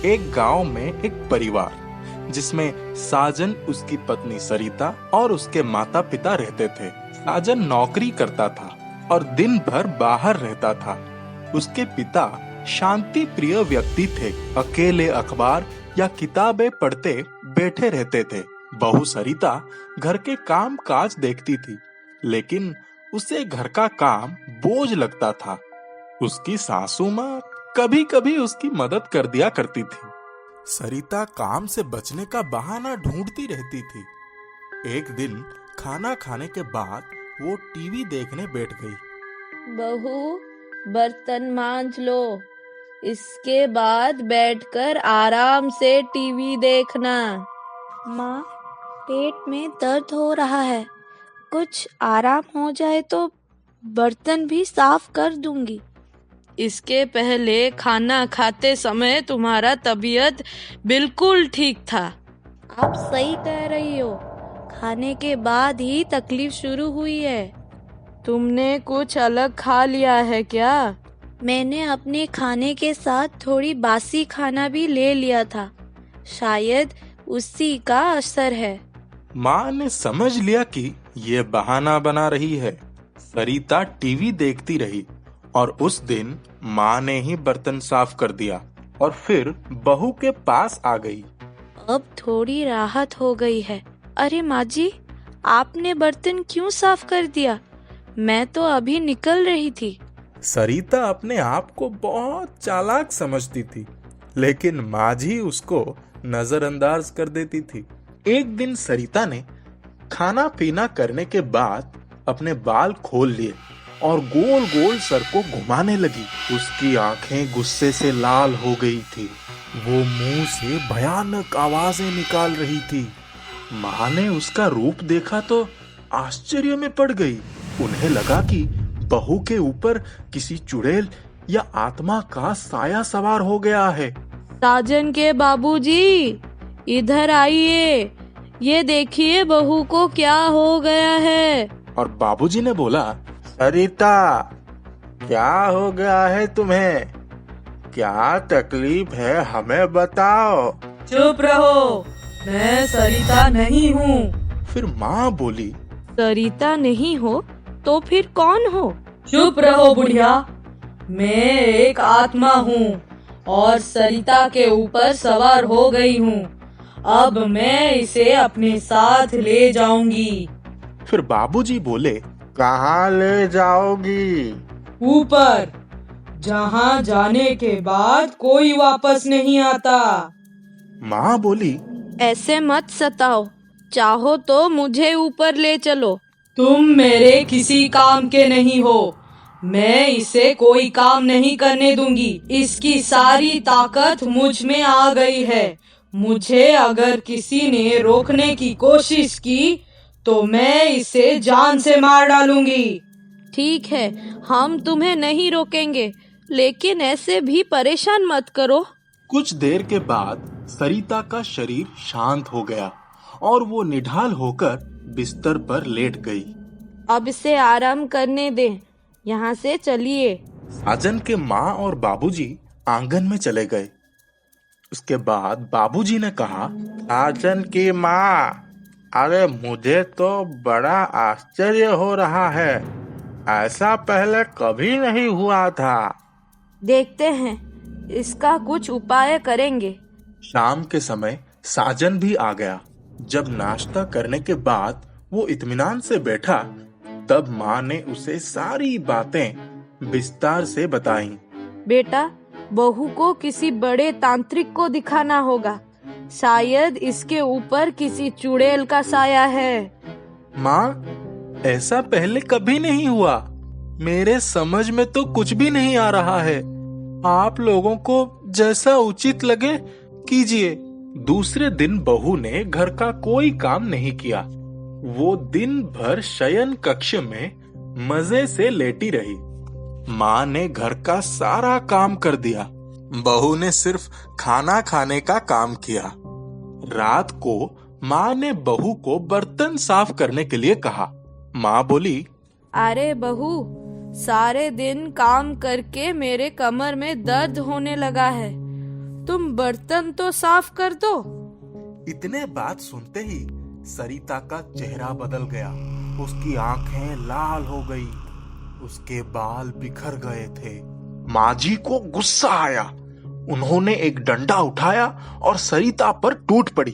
एक गांव में एक परिवार जिसमें साजन, उसकी पत्नी सरिता और उसके माता पिता रहते थे। साजन नौकरी करता था और दिन भर बाहर रहता था। उसके पिता शांति प्रिय व्यक्ति थे, अकेले अखबार या किताबें पढ़ते बैठे रहते थे। बहू सरिता घर के काम काज देखती थी, लेकिन उसे घर का काम बोझ लगता था। उसकी सासू माँ कभी कभी उसकी मदद कर दिया करती थी। सरिता काम से बचने का बहाना ढूंढती रहती थी। एक दिन खाना खाने के बाद वो टीवी देखने बैठ गई। बहू, बर्तन मांज लो, इसके बाद बैठकर आराम से टीवी देखना। माँ, पेट में दर्द हो रहा है, कुछ आराम हो जाए तो बर्तन भी साफ कर दूंगी। इसके पहले खाना खाते समय तुम्हारा तबीयत बिल्कुल ठीक था। आप सही कह रही हो, खाने के बाद ही तकलीफ शुरू हुई है। तुमने कुछ अलग खा लिया है क्या? मैंने अपने खाने के साथ थोड़ी बासी खाना भी ले लिया था, शायद उसी का असर है। माँ ने समझ लिया कि ये बहाना बना रही है। सरिता टीवी देखती रही और उस दिन माँ ने ही बर्तन साफ कर दिया और फिर बहू के पास आ गई। अब थोड़ी राहत हो गई है। अरे माँ जी, आपने बर्तन क्यों साफ कर दिया? मैं तो अभी निकल रही थी। सरिता अपने आप को बहुत चालाक समझती थी, लेकिन माँ जी उसको नजरअंदाज कर देती थी। एक दिन सरिता ने खाना पीना करने के बाद अपने बाल खोल लिए और गोल गोल सर को घुमाने लगी। उसकी आंखें गुस्से से लाल हो गई थी। वो मुंह से भयानक आवाजें निकाल रही थी। माँ ने उसका रूप देखा तो आश्चर्य में पड़ गई। उन्हें लगा कि बहू के ऊपर किसी चुड़ैल या आत्मा का साया सवार हो गया है। साजन के बाबूजी, इधर आइए, ये देखिए बहू को क्या हो गया है। और बाबूजी ने बोला, सरिता, क्या हो गया है तुम्हें? क्या तकलीफ है, हमें बताओ। चुप रहो, मैं सरिता नहीं हूँ। फिर माँ बोली, सरिता नहीं हो तो फिर कौन हो? चुप रहो बुढ़िया, मैं एक आत्मा हूँ और सरिता के ऊपर सवार हो गई हूँ। अब मैं इसे अपने साथ ले जाऊंगी। फिर बाबूजी बोले, कहाँ ले जाओगी? ऊपर, जहाँ जाने के बाद कोई वापस नहीं आता। माँ बोली, ऐसे मत सताओ, चाहो तो मुझे ऊपर ले चलो। तुम मेरे किसी काम के नहीं हो, मैं इसे कोई काम नहीं करने दूंगी। इसकी सारी ताकत मुझ में आ गई है। मुझे अगर किसी ने रोकने की कोशिश की तो मैं इसे जान से मार डालूंगी। ठीक है, हम तुम्हें नहीं रोकेंगे, लेकिन ऐसे भी परेशान मत करो। कुछ देर के बाद सरिता का शरीर शांत हो गया और वो निढाल होकर बिस्तर पर लेट गई। अब इसे आराम करने दें, यहाँ से चलिए। साजन के माँ और बाबूजी आंगन में चले गए। उसके बाद बाबूजी ने कहा, साजन की माँ, अरे मुझे तो बड़ा आश्चर्य हो रहा है, ऐसा पहले कभी नहीं हुआ था। देखते हैं, इसका कुछ उपाय करेंगे। शाम के समय साजन भी आ गया। जब नाश्ता करने के बाद वो इत्मीनान से बैठा, तब माँ ने उसे सारी बातें विस्तार से बताई। बेटा, बहू को किसी बड़े तांत्रिक को दिखाना होगा, शायद इसके ऊपर किसी चुड़ैल का साया है। माँ, ऐसा पहले कभी नहीं हुआ। मेरे समझ में तो कुछ भी नहीं आ रहा है। आप लोगों को जैसा उचित लगे कीजिए। दूसरे दिन बहू ने घर का कोई काम नहीं किया। वो दिन भर शयन कक्ष में मजे से लेटी रही। माँ ने घर का सारा काम कर दिया। बहू ने सिर्फ खाना खाने का काम किया। रात को माँ ने बहू को बर्तन साफ करने के लिए कहा। माँ बोली, अरे बहू, सारे दिन काम करके मेरे कमर में दर्द होने लगा है। तुम बर्तन तो साफ कर दो। इतने बात सुनते ही सरिता का चेहरा बदल गया। उसकी आंखें लाल हो गई, उसके बाल बिखर गए थे। माँ जी को गुस्सा आया। उन्होंने एक डंडा उठाया और सरिता पर टूट पड़ी।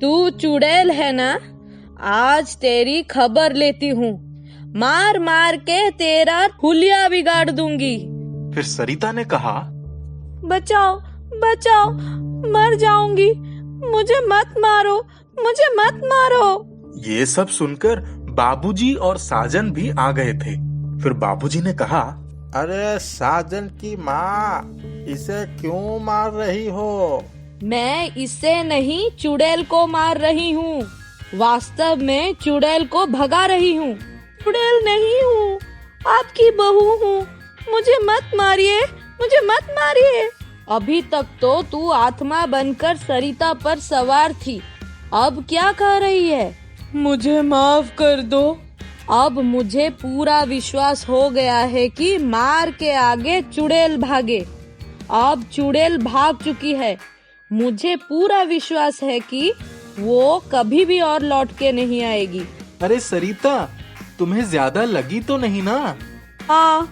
तू चुड़ैल है ना? आज तेरी खबर लेती हूँ। मार मार के तेरा हुलिया बिगाड़ दूंगी। फिर सरिता ने कहा, बचाओ बचाओ, मर जाऊंगी, मुझे मत मारो, मुझे मत मारो। ये सब सुनकर बाबूजी और साजन भी आ गए थे। फिर बाबूजी ने कहा, अरे साजन की माँ, इसे क्यों मार रही हो? मैं इससे नहीं, चुड़ैल को मार रही हूँ। वास्तव में चुड़ैल को भगा रही हूँ। चुड़ैल नहीं हूँ, आपकी बहू हूँ। मुझे मत मारिए, मुझे मत मारिए। अभी तक तो तू आत्मा बनकर सरिता पर सवार थी, अब क्या कह रही है? मुझे माफ कर दो। अब मुझे पूरा विश्वास हो गया है कि मार के आगे चुड़ैल भागे। अब चुड़ैल भाग चुकी है। मुझे पूरा विश्वास है कि वो कभी भी और लौट के नहीं आएगी। अरे सरिता, तुम्हें ज्यादा लगी तो नहीं ना? हाँ,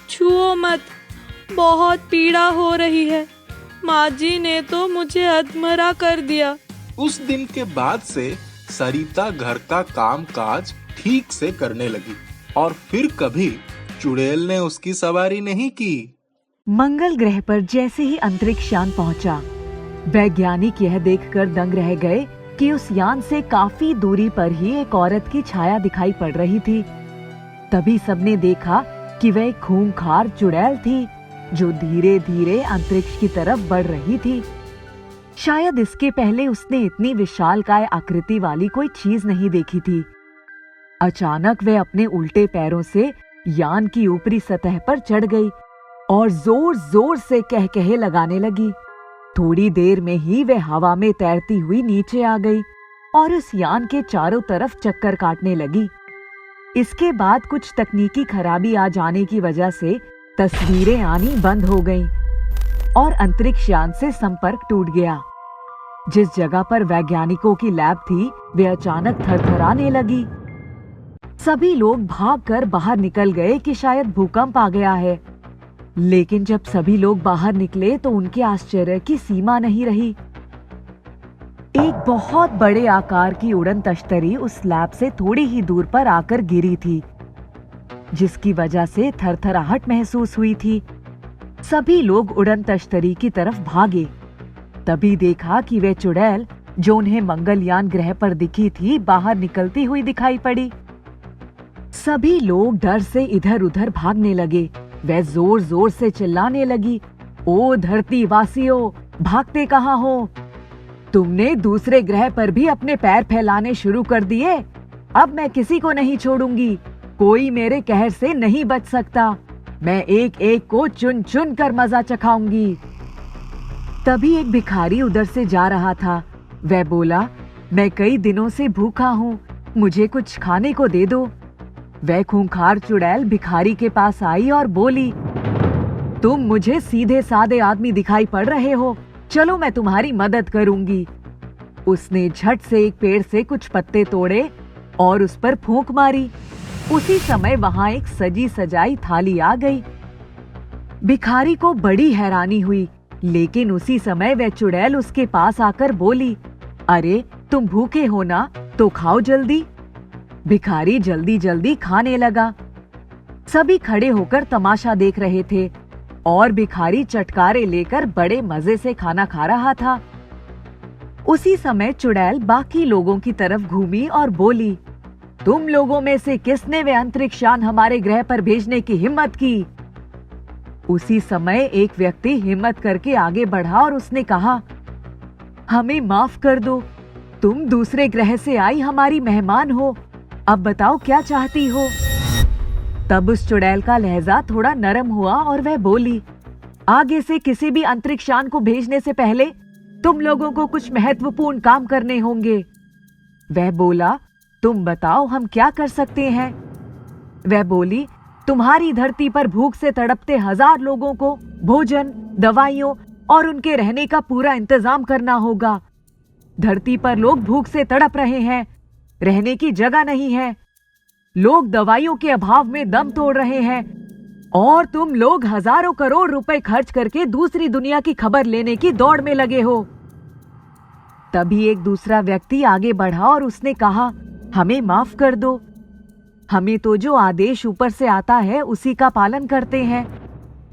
छुओ मत, बहुत पीड़ा हो रही है। माँ जी ने तो मुझे अधमरा कर दिया। उस दिन के बाद से सरिता घर का काम काज ठीक से करने लगी और फिर कभी चुड़ैल ने उसकी सवारी नहीं की। मंगल ग्रह पर जैसे ही अंतरिक्ष यान पहुंचा, वैज्ञानिक यह देखकर दंग रह गए कि उस यान से काफी दूरी पर ही एक औरत की छाया दिखाई पड़ रही थी। तभी सबने देखा कि वह एक खूंखार चुड़ैल थी जो धीरे धीरे अंतरिक्ष की तरफ बढ़ रही थी। शायद इसके पहले उसने इतनी विशालकाय आकृति वाली कोई चीज नहीं देखी थी। अचानक वह अपने उल्टे पैरों से यान की ऊपरी सतह पर चढ़ गई और जोर जोर से कहकहे लगाने लगी। थोड़ी देर में ही वह हवा में तैरती हुई नीचे आ गई और उस यान के चारों तरफ चक्कर काटने लगी। इसके बाद कुछ तकनीकी खराबी आ जाने की वजह से तस्वीरें आनी बंद हो गईं और अंतरिक्ष यान से संपर्क टूट गया। जिस जगह पर वैज्ञानिकों की लैब थी, वे अचानक थरथराने लगी। सभी लोग भागकर बाहर निकल गए कि शायद भूकंप आ गया है। लेकिन जब सभी लोग बाहर निकले तो उनके आश्चर्य की सीमा नहीं रही। एक बहुत बड़े आकार की उड़न तश्तरी उस लैब से थोड़ी ही दूर पर आकर गिरी थी, जिसकी वजह से थरथराहट महसूस हुई थी। सभी लोग उड़न तश्तरी की तरफ भागे। तभी देखा कि वह चुड़ैल जो उन्हें मंगलयान ग्रह पर दिखी थी, बाहर निकलती हुई दिखाई पड़ी। सभी लोग डर से इधर उधर भागने लगे। वह जोर जोर से चिल्लाने लगी, ओ धरती वासियों, भागते कहाँ हो? तुमने दूसरे ग्रह पर भी अपने पैर फैलाने शुरू कर दिए। अब मैं किसी को नहीं छोड़ूंगी। कोई मेरे कहर से नहीं बच सकता। मैं एक एक को चुन चुन कर मजा चखाऊंगी। तभी एक भिखारी उधर से जा रहा था। वह बोला, मैं कई दिनों से भूखा हूँ, मुझे कुछ खाने को दे दो। वह खूंखार चुड़ैल भिखारी के पास आई और बोली, तुम मुझे सीधे साधे आदमी दिखाई पड़ रहे हो, चलो मैं तुम्हारी मदद करूंगी। उसने झट से एक पेड़ से कुछ पत्ते तोड़े और उस पर फूंक मारी। उसी समय वहां एक सजी सजाई थाली आ गई। भिखारी को बड़ी हैरानी हुई, लेकिन उसी समय वह चुड़ैल उसके पास आकर बोली, अरे तुम भूखे हो ना, तो खाओ जल्दी। भिखारी जल्दी जल्दी खाने लगा। सभी खड़े होकर तमाशा देख रहे थे और भिखारी चटकारे लेकर बड़े मजे से खाना खा रहा था। उसी समय चुड़ैल बाकी लोगों की तरफ घूमी और बोली, तुम लोगों में से किसने वे अंतरिक्ष यान हमारे ग्रह पर भेजने की हिम्मत की? उसी समय एक व्यक्ति हिम्मत करके आगे बढ़ा और उसने कहा, हमें माफ कर दो, तुम दूसरे ग्रह से आई हमारी मेहमान हो। अब बताओ क्या चाहती हो? तब उस चुड़ैल का लहजा थोड़ा नरम हुआ और वह बोली, आगे से किसी भी अंतरिक्ष यान को भेजने से पहले तुम लोगों को कुछ महत्वपूर्ण काम करने होंगे। वह बोला, तुम बताओ हम क्या कर सकते हैं? वह बोली, तुम्हारी धरती पर भूख से तड़पते 1000 लोगों को भोजन, दवाइयों और उनके रहने का पूरा इंतजाम करना होगा। धरती पर लोग भूख से तड़प रहे हैं, रहने की जगह नहीं है, लोग दवाइयों के अभाव में दम तोड़ रहे हैं, और तुम लोग हजारों करोड़ रुपए खर्च करके दूसरी दुनिया की खबर लेने की दौड़ में लगे हो। तभी एक दूसरा व्यक्ति आगे बढ़ा और उसने कहा, हमें माफ कर दो, हमें तो जो आदेश ऊपर से आता है उसी का पालन करते हैं।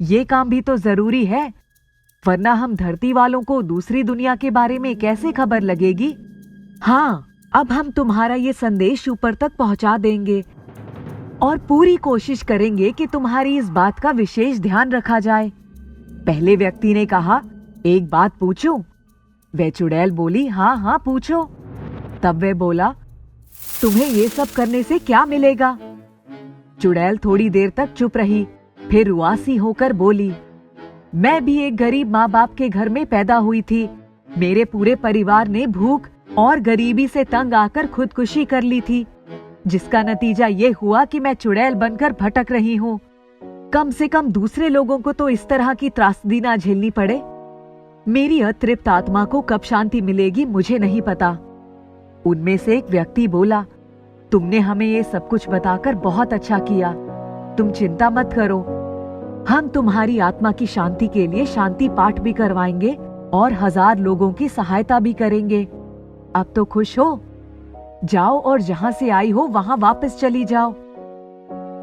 ये काम भी तो जरूरी है, वरना हम धरती वालों को दूसरी दुनिया के बारे में कैसे खबर लगेगी। हाँ, अब हम तुम्हारा ये संदेश ऊपर तक पहुंचा देंगे और पूरी कोशिश करेंगे कि तुम्हारी इस बात का विशेष ध्यान रखा जाए। पहले व्यक्ति ने कहा, एक बात पूछूं? वह चुड़ैल बोली, हाँ हाँ पूछो। तब वह बोला, तुम्हें ये सब करने से क्या मिलेगा? चुड़ैल थोड़ी देर तक चुप रही, फिर रुआसी होकर बोली, मैं भी एक गरीब माँ बाप के घर में पैदा हुई थी। मेरे पूरे परिवार ने भूख और गरीबी से तंग आकर खुदकुशी कर ली थी, जिसका नतीजा ये हुआ कि मैं चुड़ैल बनकर भटक रही हूँ। कम से कम दूसरे लोगों को तो इस तरह की त्रासदी ना झेलनी पड़े। मेरी अतृप्त आत्मा को कब शांति मिलेगी मुझे नहीं पता। उनमें से एक व्यक्ति बोला, तुमने हमें ये सब कुछ बताकर बहुत अच्छा किया। तुम चिंता मत करो, हम तुम्हारी आत्मा की शांति के लिए शांति पाठ भी करवाएंगे और 1000 लोगों की सहायता भी करेंगे। अब तो खुश हो, जाओ और जहां से आई हो वहां वापस चली जाओ।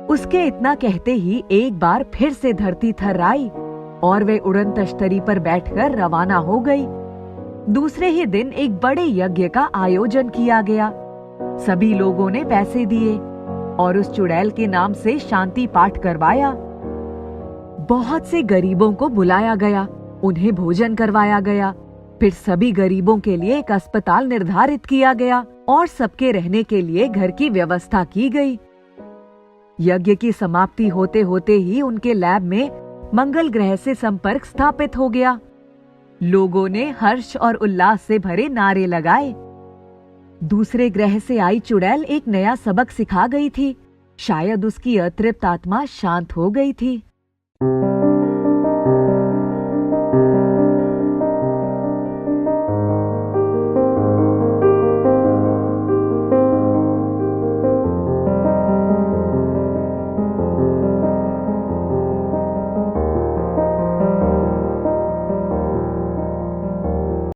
उसके इतना कहते ही एक बार फिर से धरती थर्राई और वे उड़न तश्तरी पर बैठकर रवाना हो गई। दूसरे ही दिन एक बड़े यज्ञ का आयोजन किया गया। सभी लोगों ने पैसे दिए और उस चुड़ैल के नाम से शांति पाठ करवाया। बहुत से गरीबों को बुलाया गया, उन्हें भोजन करवाया गया। फिर सभी गरीबों के लिए एक अस्पताल निर्धारित किया गया और सबके रहने के लिए घर की व्यवस्था की गई। यज्ञ की समाप्ति होते होते ही उनके लैब में मंगल ग्रह से संपर्क स्थापित हो गया। लोगों ने हर्ष और उल्लास से भरे नारे लगाए। दूसरे ग्रह से आई चुड़ैल एक नया सबक सिखा गई थी। शायद उसकी अतृप्त आत्मा शांत हो गई थी।